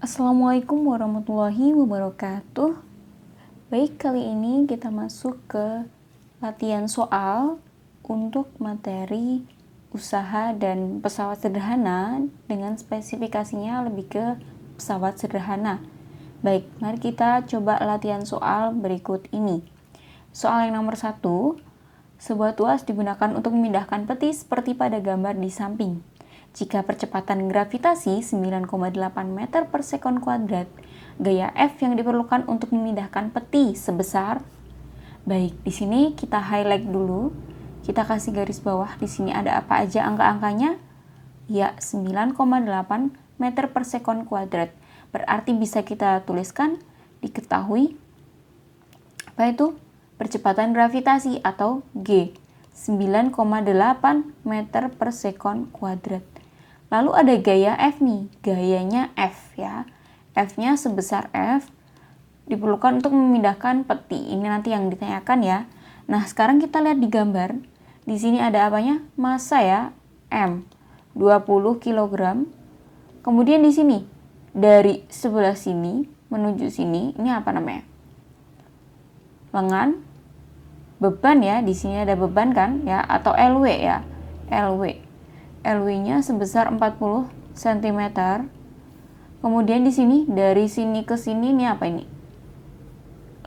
Assalamualaikum warahmatullahi wabarakatuh. Baik, kali ini kita masuk ke latihan soal untuk materi usaha dan pesawat sederhana dengan spesifikasinya lebih ke pesawat sederhana. Baik, mari kita coba latihan soal berikut ini. Soal yang nomor 1, sebuah tuas digunakan untuk memindahkan peti seperti pada gambar di samping. Jika percepatan gravitasi 9,8 meter per sekon kuadrat, gaya F yang diperlukan untuk memindahkan peti sebesar. Baik, di sini kita highlight dulu. Kita kasih garis bawah. Di sini ada apa aja angka-angkanya? Ya, 9,8 meter per sekon kuadrat. Berarti bisa kita tuliskan, diketahui apa itu? Percepatan gravitasi atau G, 9,8 meter per sekon kuadrat. Lalu ada gaya F nih, gayanya F ya. F-nya sebesar F, diperlukan untuk memindahkan peti. Ini nanti yang ditanyakan ya. Nah, sekarang kita lihat di gambar. Di sini ada apanya? Massa ya, M, 20 kg. Kemudian di sini, dari sebelah sini menuju sini, ini apa namanya? Lengan, beban ya, di sini ada beban kan ya, atau LW ya, LW. LW-nya sebesar 40 cm. Kemudian di sini dari sini ke sini ini apa ini?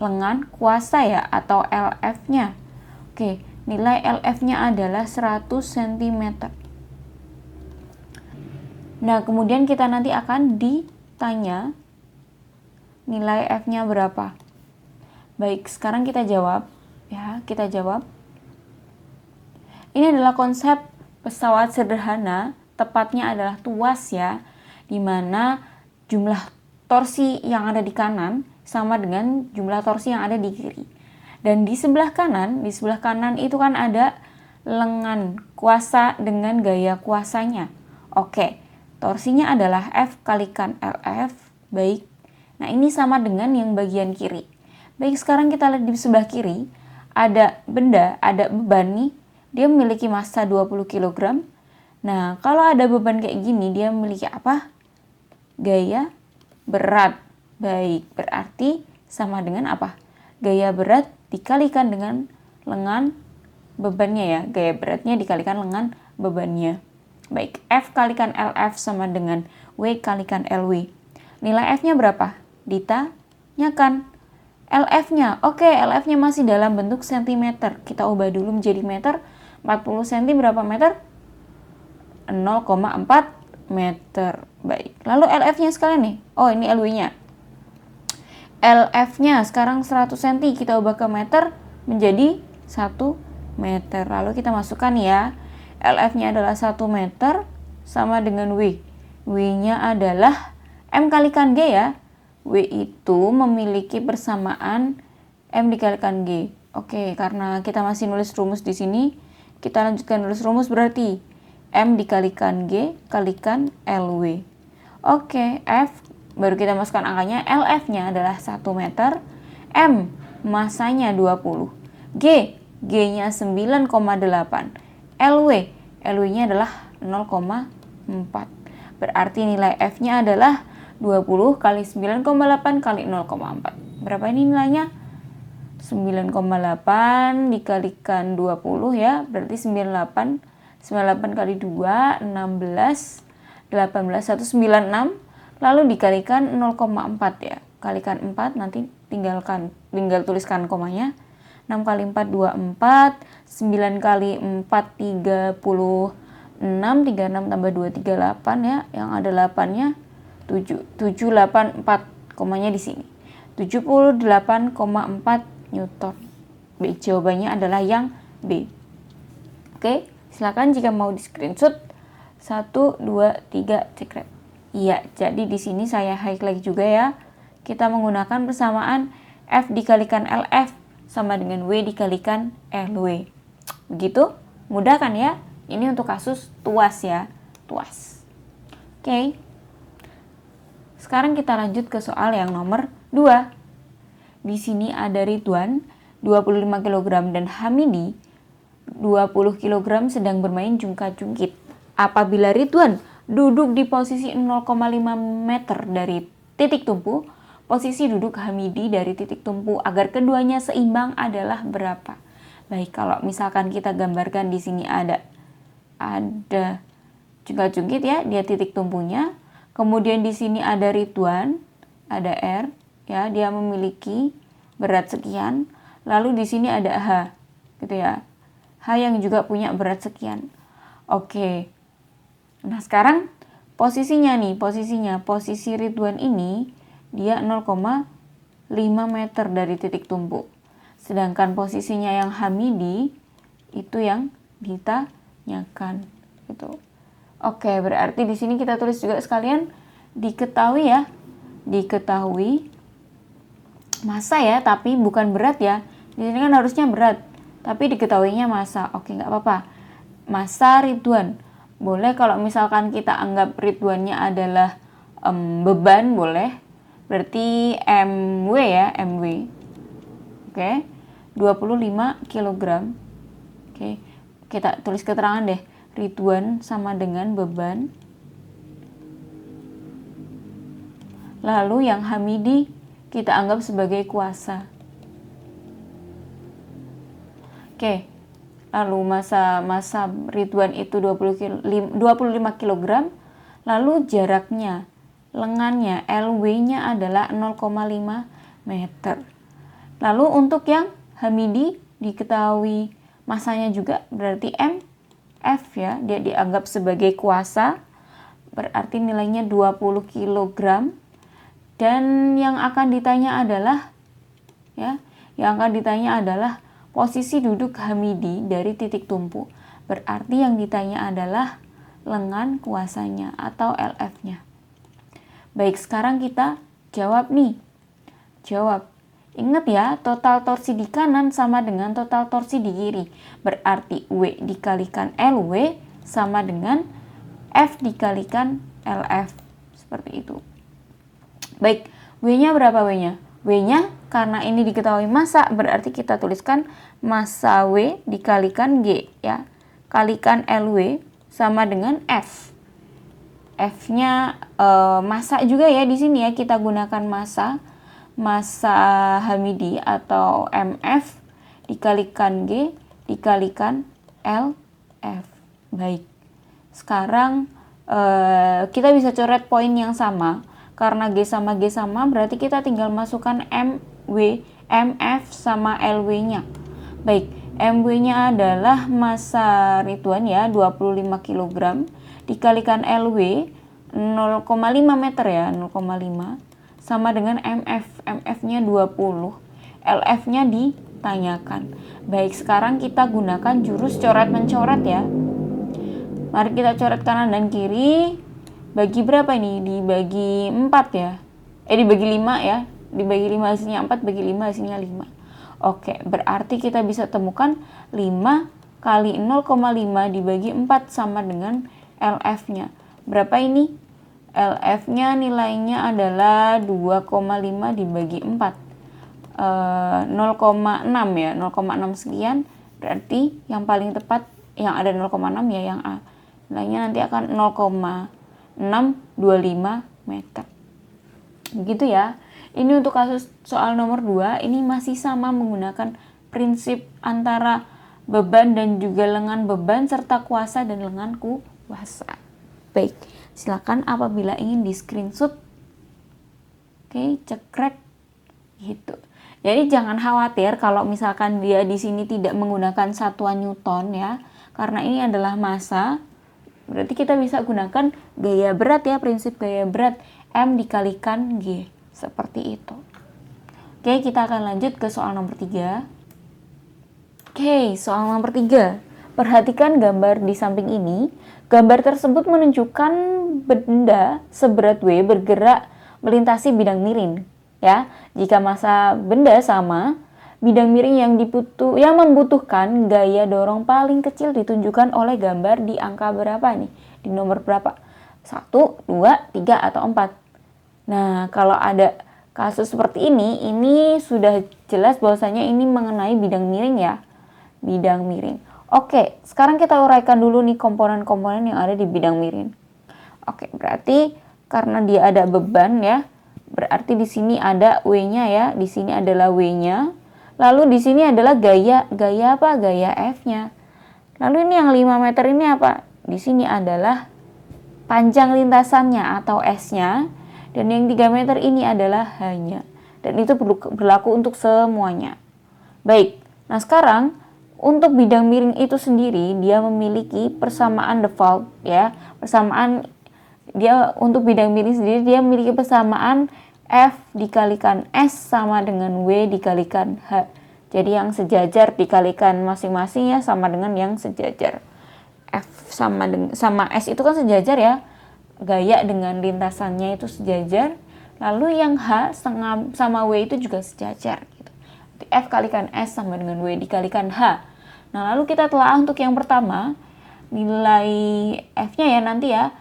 Lengan kuasa ya, atau LF-nya. Oke, nilai LF-nya adalah 100 cm. Nah, kemudian kita nanti akan ditanya nilai F-nya berapa. Baik, sekarang kita jawab ya, kita jawab. Ini adalah konsep pesawat sederhana, tepatnya adalah tuas ya, dimana jumlah torsi yang ada di kanan sama dengan jumlah torsi yang ada di kiri. Dan di sebelah kanan itu kan ada lengan kuasa dengan gaya kuasanya. Oke, torsinya adalah F kalikan LF. Baik, nah ini sama dengan yang bagian kiri. Baik, sekarang kita lihat di sebelah kiri, ada benda, ada beban nih. Dia memiliki massa 20 kg. Nah, kalau ada beban kayak gini, dia memiliki apa? Gaya berat. Baik, berarti sama dengan apa? Gaya berat dikalikan dengan lengan bebannya ya. Gaya beratnya dikalikan lengan bebannya. Baik, F kalikan LF sama dengan W kalikan LW. Nilai F-nya berapa? Ditanyakan. LF-nya, oke, LF-nya masih dalam bentuk sentimeter. Kita ubah dulu menjadi meter. 40 cm berapa meter? 0,4 meter. Baik, lalu LF-nya sekalian nih. Oh, ini LW-nya. LF-nya sekarang 100 cm, kita ubah ke meter menjadi 1 meter. Lalu kita masukkan ya. LF-nya adalah 1 meter sama dengan W. W-nya adalah M kalikan G ya. W itu memiliki persamaan M dikalikan G. Oke, karena kita masih nulis rumus di sini, kita lanjutkan nulis rumus berarti M dikalikan G kalikan LW. Oke, F baru kita masukkan angkanya, LF-nya adalah 1 meter, M masanya 20, G-nya 9,8, LW-nya adalah 0,4. Berarti nilai F-nya adalah 20 kali 9,8 kali 0,4. Berapa ini nilainya? 9,8 dikalikan 20 ya, berarti 98 kali 2, 16, 18, 196, lalu dikalikan 0,4 ya, kalikan 4, nanti tinggal tuliskan komanya. 6 kali 4, 24, 9 kali 4, 36, 36 tambah 2, 38 ya, yang ada 8-nya 784, komanya di sini. 78,4 Newton. B, jawabannya adalah yang B. Oke, silakan jika mau di screenshot. 1, 2, 3, cekret. Iya, jadi di sini saya highlight juga ya. Kita menggunakan persamaan F dikalikan LF sama dengan W dikalikan LW. Begitu? Mudah kan ya? Ini untuk kasus tuas ya. Tuas. Oke. Sekarang kita lanjut ke soal yang nomor 2. Di sini ada Ridwan, 25 kg dan Hamidi, 20 kg sedang bermain jungkat-jungkit. Apabila Ridwan duduk di posisi 0,5 meter dari titik tumpu, posisi duduk Hamidi dari titik tumpu agar keduanya seimbang adalah berapa? Baik, kalau misalkan kita gambarkan di sini ada jungkit-jungkit ya, dia titik tumpunya. Kemudian di sini ada Ridwan, ada R, ya, dia memiliki berat sekian. Lalu di sini ada H, gitu ya. H yang juga punya berat sekian. Oke. Nah, sekarang posisi Ridwan ini dia 0,5 meter dari titik tumpu. Sedangkan posisinya yang Hamidi itu yang ditanyakan, gitu. Oke, berarti di sini kita tulis juga sekalian diketahui ya. Diketahui massa ya, tapi bukan berat ya. Di sini kan harusnya berat, tapi diketahuinya massa. Oke, nggak apa-apa. Massa Ridwan. Boleh kalau misalkan kita anggap Ridwannya adalah beban, boleh. Berarti MW ya, MW. Oke. 25 kg. Oke. Kita tulis keterangan deh. Ridwan sama dengan beban. Lalu yang Hamidi kita anggap sebagai kuasa. Oke. Lalu massa Ridwan itu 25 kg. Lalu jaraknya, lengannya, LW-nya adalah 0,5 meter. Lalu untuk yang Hamidi diketahui massanya juga, berarti F ya, dia dianggap sebagai kuasa, berarti nilainya 20 kg. Dan yang akan ditanya adalah posisi duduk Hamidi dari titik tumpu. Berarti yang ditanya adalah lengan kuasanya atau LF-nya. Baik, sekarang kita jawab nih. Ingat ya, total torsi di kanan sama dengan total torsi di kiri. Berarti W dikalikan LW sama dengan F dikalikan LF. Seperti itu. Baik, W-nya berapa W-nya? W-nya karena ini diketahui massa, berarti kita tuliskan massa W dikalikan G ya. Kalikan LW sama dengan F. F-nya massa juga ya, di sini ya kita gunakan massa Hamidi atau MF dikalikan G dikalikan LF. Baik. Sekarang kita bisa coret poin yang sama. Karena G sama G sama, berarti kita tinggal masukkan MF sama LW-nya. Baik, MW-nya adalah massa Ridwan ya, 25 kg. Dikalikan LW, 0,5 meter ya, 0,5. Sama dengan MF-nya 20. LF-nya ditanyakan. Baik, sekarang kita gunakan jurus coret-mencoret ya. Mari kita coret kanan dan kiri. Bagi berapa ini? Dibagi 4 ya. Dibagi 5 ya. Dibagi 5 hasilnya 4, bagi 5 hasilnya 5. Oke, berarti kita bisa temukan 5 kali 0,5 dibagi 4 sama dengan LF-nya. Berapa ini? LF-nya nilainya adalah 2,5 dibagi 4. 0,6 ya. 0,6 sekian. Berarti yang paling tepat yang ada 0,6 ya yang A. Nilainya nanti akan 0,625 meter. Begitu ya. Ini untuk kasus soal nomor 2, ini masih sama menggunakan prinsip antara beban dan juga lengan beban serta kuasa dan lengan kuasa. Baik, silakan apabila ingin di screenshot. Oke, cekrek gitu. Jadi jangan khawatir kalau misalkan dia di sini tidak menggunakan satuan Newton ya, karena ini adalah massa. Berarti kita bisa gunakan gaya berat ya, prinsip gaya berat M dikalikan G. Seperti itu. Oke, kita akan lanjut ke soal nomor 3. Oke, soal nomor 3. Perhatikan gambar di samping ini. Gambar tersebut menunjukkan benda seberat W bergerak melintasi bidang miring. Ya, jika massa benda sama, bidang miring yang membutuhkan gaya dorong paling kecil ditunjukkan oleh gambar di angka berapa nih? Di nomor berapa? 1, 2, 3, atau 4. Nah, kalau ada kasus seperti ini sudah jelas bahwasanya ini mengenai bidang miring ya. Bidang miring. Oke, sekarang kita uraikan dulu nih komponen-komponen yang ada di bidang miring. Oke, berarti karena dia ada beban ya, Berarti di sini ada W-nya ya, di sini adalah W-nya. Lalu di sini adalah gaya apa? Gaya F-nya. Lalu ini yang 5 meter ini apa? Di sini adalah panjang lintasannya atau S-nya. Dan yang 3 meter ini adalah H-nya. Dan itu berlaku untuk semuanya. Baik, nah sekarang untuk bidang miring itu sendiri dia memiliki persamaan default ya. Persamaan dia untuk bidang miring sendiri dia memiliki persamaan F dikalikan S sama dengan W dikalikan H. Jadi yang sejajar dikalikan masing-masing ya sama dengan yang sejajar. F sama S itu kan sejajar ya. Gaya dengan lintasannya itu sejajar. Lalu yang H sama W itu juga sejajar gitu. F kalikan S sama dengan W dikalikan H. Nah, lalu kita telah untuk yang pertama, nilai F-nya ya nanti ya,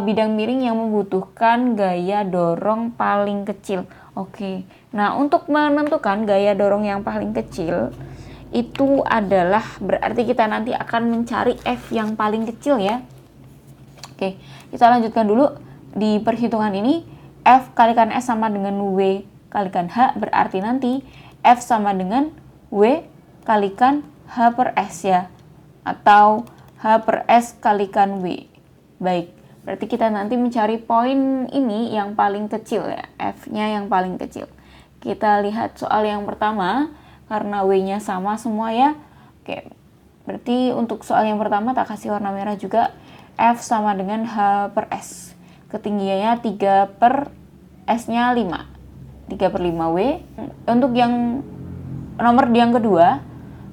bidang miring yang membutuhkan gaya dorong paling kecil. Oke, nah untuk menentukan gaya dorong yang paling kecil, itu adalah berarti kita nanti akan mencari F yang paling kecil ya. Oke, kita lanjutkan dulu di perhitungan ini. F kalikan S sama dengan W kalikan H, berarti nanti F sama dengan W kalikan H per S ya, atau H per S kalikan W. Baik, berarti kita nanti mencari poin ini yang paling kecil ya, F-nya yang paling kecil. Kita lihat soal yang pertama, karena W-nya sama semua ya. Oke, berarti untuk soal yang pertama tak kasih warna merah juga. F sama dengan H per S. Ketinggiannya 3 per S-nya 5. 3 per 5 W. Untuk yang nomor yang kedua,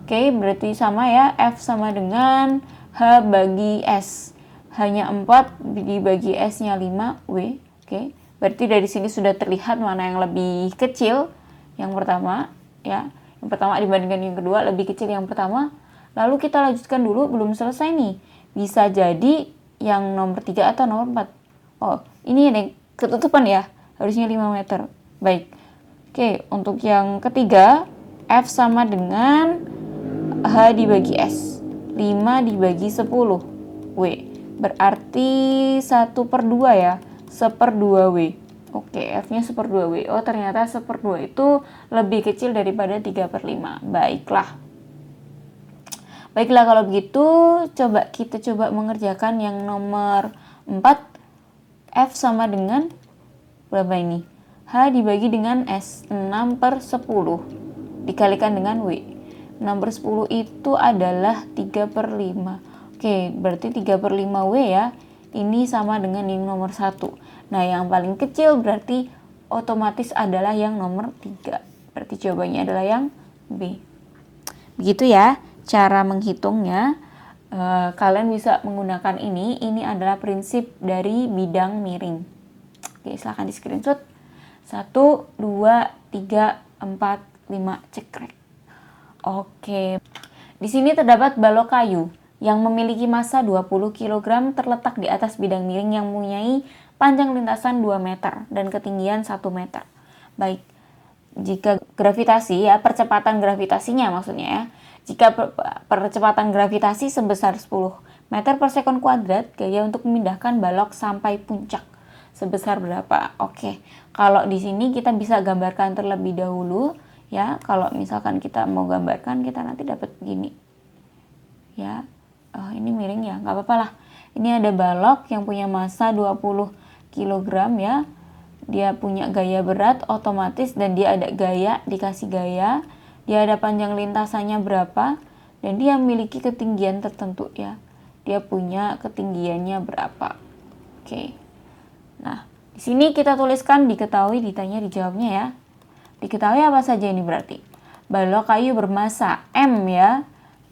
oke, berarti sama ya, F sama dengan H bagi S. Hanya 4 dibagi S-nya 5 W. Oke, berarti dari sini sudah terlihat mana yang lebih kecil. Yang pertama ya, yang pertama dibandingkan yang kedua lebih kecil yang pertama. Lalu kita lanjutkan dulu, belum selesai nih. Bisa jadi yang nomor 3 atau nomor 4. Oh, ini yang ketutupan ya, harusnya 5 meter. Baik. Oke, untuk yang ketiga, F sama dengan H dibagi S. 5 dibagi 10 W. Berarti 1 per 2 ya. 1/2 W. Oke, F-nya 1/2 W. Oh, ternyata 1/2 itu lebih kecil daripada 3 per 5. Baiklah. Baiklah kalau begitu, kita coba mengerjakan yang nomor 4. F sama dengan berapa ini? H dibagi dengan S. 6 per 10 dikalikan dengan W. 6 per 10 itu adalah 3 per 5. Oke, berarti 3 per 5 W ya. Ini sama dengan yang nomor 1. Nah, yang paling kecil berarti otomatis adalah yang nomor 3. Berarti jawabannya adalah yang B. Begitu ya cara menghitungnya. Kalian bisa menggunakan ini. Ini adalah prinsip dari bidang miring. Oke, silahkan di screenshot. 1, 2, 3, 4, 5, cekrek. Oke. Di sini terdapat balok kayu yang memiliki massa 20 kg terletak di atas bidang miring yang mempunyai panjang lintasan 2 meter dan ketinggian 1 meter. Baik. Jika gravitasi ya, percepatan gravitasinya maksudnya ya. Jika percepatan gravitasi sebesar 10 meter per sekon kuadrat, gaya untuk memindahkan balok sampai puncak sebesar berapa? Oke, kalau di sini kita bisa gambarkan terlebih dahulu ya. Kalau misalkan kita mau gambarkan, kita nanti dapat begini ya. Ini miring ya, nggak apa-apa lah. Ini ada balok yang punya massa 20 kg ya. Dia punya gaya berat otomatis dan dia ada gaya, dikasih gaya. Dia ada panjang lintasannya berapa dan dia memiliki ketinggian tertentu ya. Dia punya ketinggiannya berapa. Oke. Nah, di sini kita tuliskan diketahui, ditanya, dijawabnya ya. Diketahui apa saja ini berarti? Balok kayu bermassa M ya,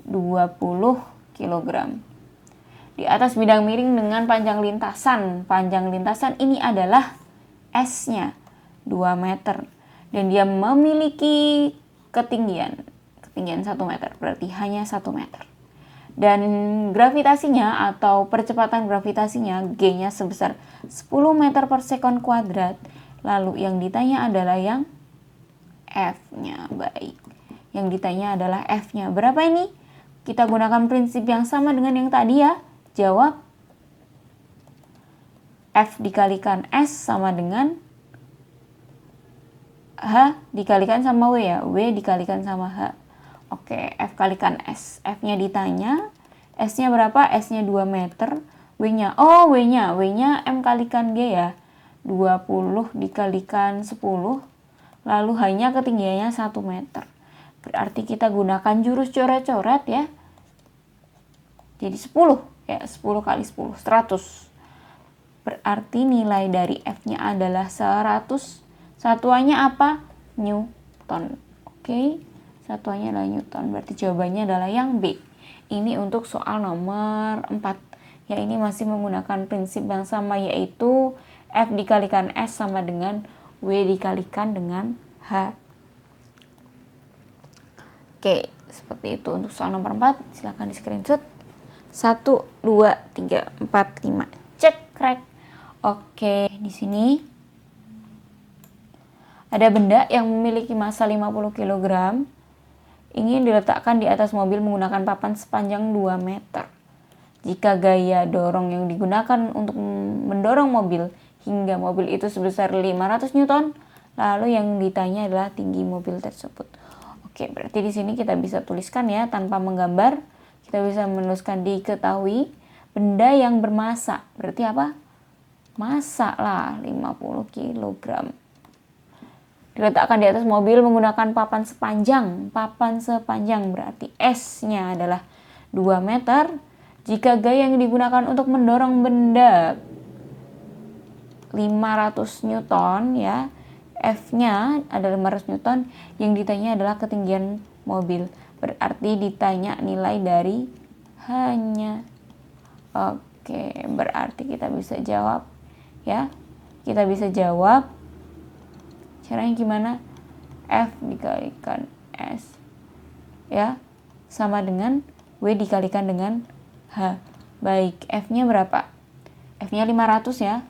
20 kg. Di atas bidang miring dengan panjang lintasan. Panjang lintasan ini adalah S-nya 2 meter. Dan dia memiliki ketinggian 1 meter, berarti hanya 1 meter. Dan gravitasinya atau percepatan gravitasinya G-nya sebesar 10 meter per sekon kuadrat. Lalu yang ditanya adalah yang F-nya. Baik, yang ditanya adalah F-nya. Berapa ini? Kita gunakan prinsip yang sama dengan yang tadi ya. Jawab F dikalikan S sama dengan H dikalikan sama W ya, W dikalikan sama H. Oke, F kalikan S. F-nya ditanya, S-nya berapa? S-nya 2 meter. W-nya, W-nya M kalikan G ya. 20 dikalikan 10. Lalu H-nya ketinggiannya 1 meter. Berarti kita gunakan jurus coret-coret ya. Jadi 10 ya, 10 kali 10, 100. Berarti nilai dari F-nya adalah 100. Satuannya apa? Newton. Oke, satuannya adalah Newton. Berarti jawabannya adalah yang B. Ini untuk soal nomor 4. Ya, ini masih menggunakan prinsip yang sama, yaitu F dikalikan S sama dengan W dikalikan dengan H. Oke, seperti itu untuk soal nomor 4. Silahkan di screenshot. 1, 2, 3, 4, 5. Cek, crack. Oke, di sini ada benda yang memiliki massa 50 kg ingin diletakkan di atas mobil menggunakan papan sepanjang 2 meter. Jika gaya dorong yang digunakan untuk mendorong mobil hingga mobil itu sebesar 500 Newton, lalu yang ditanya adalah tinggi mobil tersebut. Oke, berarti di sini kita bisa tuliskan ya tanpa menggambar. Kita bisa menuliskan diketahui benda yang bermassa. Berarti apa? Massa lah 50 kg. Diletakkan di atas mobil menggunakan papan sepanjang. Papan sepanjang berarti S-nya adalah 2 meter. Jika gaya yang digunakan untuk mendorong benda 500 Newton ya, F-nya adalah 500 Newton, yang ditanya adalah ketinggian mobil. Berarti ditanya nilai dari H-nya. Oke, berarti kita bisa jawab ya. Kita bisa jawab. Caranya gimana? F dikalikan S ya sama dengan W dikalikan dengan H. Baik, F-nya berapa? F-nya 500 ya.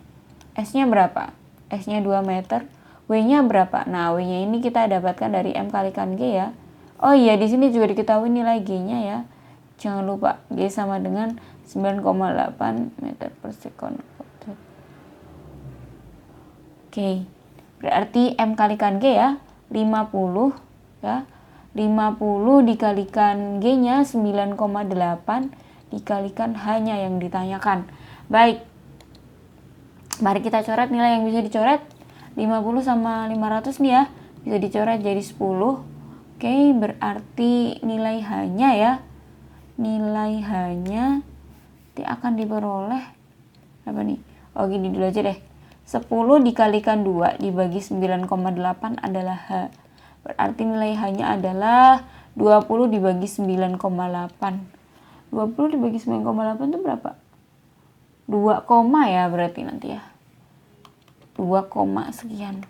S-nya berapa? S-nya 2 meter. W-nya berapa? Nah, W-nya ini kita dapatkan dari M kalikan G ya. Oh iya, di sini juga diketahui nilai G-nya ya. Jangan lupa, G sama dengan 9,8 meter per second. Oke, berarti M kalikan G ya, 50 ya. 50 dikalikan G-nya 9,8 dikalikan H-nya yang ditanyakan. Baik, mari kita coret nilai yang bisa dicoret. 50 sama 500 nih ya, bisa dicoret jadi 10. Oke, berarti nilai H-nya ya, nilai H-nya akan diperoleh apa nih? Oh, gini dulu aja deh. 10 dikalikan 2 dibagi 9,8 adalah H. Berarti nilai H-nya adalah 20 dibagi 9,8. 20 dibagi 9,8 itu berapa? 2, ya berarti nanti ya. 2, sekian.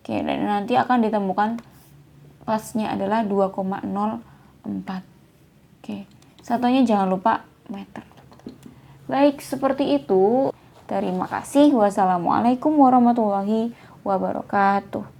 Oke, dan nanti akan ditemukan pasnya adalah 2,04. Oke, satunya jangan lupa meter. Baik, seperti itu. Terima kasih. Wassalamualaikum warahmatullahi wabarakatuh.